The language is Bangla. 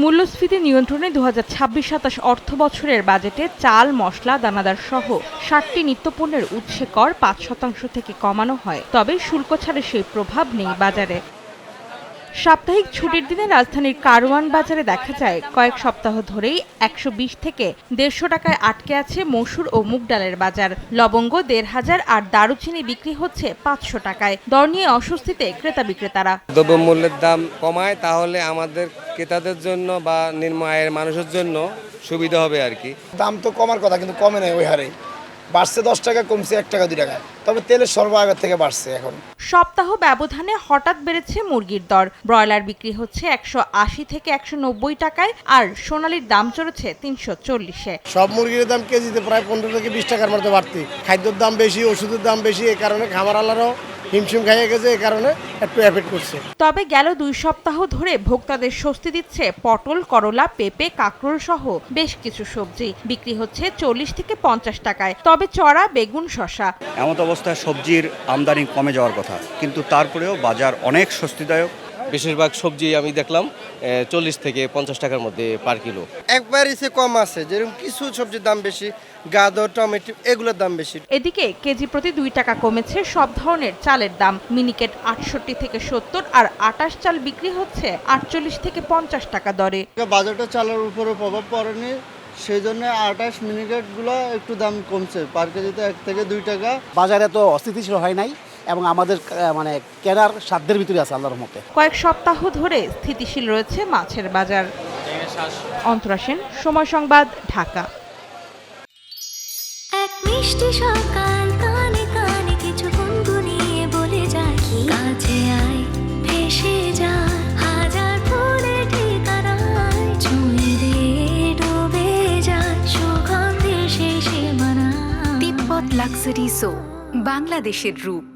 মূল্যস্ফীতি নিয়ন্ত্রণে ২০২৬-২৭ অর্থবছরের বাজেটে চাল, মসলা, দানাদার সহ ৬০টি নিত্যপণ্যের উৎসে কর ৫% থেকে কমানো হয়, তবে শুল্ক ছাড়ে সেই প্রভাব নেই বাজারে। সাপ্তাহিক ছুটির দিনে রাজধানীর কারওয়ান বাজারে দেখা যায় কয়েক সপ্তাহ ধরেই ১২০ থেকে ১৫০ টাকায় আটকে আছে মসুর ও মুগ ডালের বাজার। লবঙ্গ ১৫০০ আর দারুচিনি বিক্রি হচ্ছে ৫০০ টাকায়। দর নিয়ে অস্বস্তিতে ক্রেতা বিক্রেতারা। দ্রব্যমূল্যের দাম কমায় তাহলে আমাদের ক্রেতাদের জন্য বা নিম্ন আয়ের মানুষের জন্য সুবিধা হবে আর কি। দাম তো কমার কথা কিন্তু কমে নেই, ওই হারেই বাড়ছে, 10 টাকা কমছে 1 টাকা 2 টাকা। তবে তেলের সরবরাহ আগের থেকে বাড়ছে। এখন সপ্তাহ ব্যবধানে হঠাৎ বেড়েছে মুরগির দর। ব্রয়লার বিক্রি হচ্ছে ১৮০ থেকে ১৯০ টাকায়, আর সোনালীর দাম চড়েছে ৩৪০-এ। সব মুরগির দাম কেজিতে প্রায় 15 থেকে 20 টাকার মতো বাড়তি। খাদ্যের দাম বেশি, ওষুধের দাম বেশি, এই কারণে খামারওয়ালারাও হিমশিম খাইয়ে গেছে, এই কারণে একটু এফেক্ট করছে। তবে গেল 2 সপ্তাহ ধরে ভোক্তাদের স্বস্তি দিচ্ছে পটল, করলা, পেঁপে, কাঁকরোল সহ বেশ কিছু সবজি। বিক্রি হচ্ছে 40 থেকে 50 টাকায়, তবে চড়া বেগুন, শসা। এমত অবস্থায় সবজির আমদানি কমে যাওয়ার কথা, কিন্তু তারপরেও বাজার অনেক স্বস্তিদায়ক। বেশিরভাগ সবজি আমি দেখলাম 40 থেকে 50 টাকার মধ্যে পার কিলো। একবার এসে কম আছে, যেরকম কিছু সবজির দাম বেশি, গাজর, টমেটো এগুলোর দাম বেশি। এদিকে কেজি প্রতি 2 টাকা কমেছে সব ধরনের চালের দাম। মিনিকেট 68 থেকে 70 আর 28 চাল বিক্রি হচ্ছে 48 থেকে 50 টাকা দরে। বাজারটা চালের উপরে প্রভাব পড়েনি, সেই জন্য 28 মিনিকেটগুলো একটু দাম কমছে, পার কেজিতে 1 থেকে 2 টাকা। বাজারে তো অস্থিতিশীল হয় নাই এবং আমাদের কেনার সাধ্যের ভিতরে আছে আল্লাহর রহমতে। কয়েক সপ্তাহ ধরে স্থিতিশীল রয়েছে মাছের বাজার। অন্তরা সেন, সময় সংবাদ, ঢাকা। এক মিষ্টি সকাল, কানে কানে কিছু গুনগুনিয়ে বলে যায়, কাছে আয় ভেসে যায় হাজার ফুলের ঠিকানায়, ছুঁয়ে দিয়ে ডুবে যায় সুগন্ধে সেই সীমানা। তিব্বত লাক্সারি সো, বাংলাদেশের রূপ।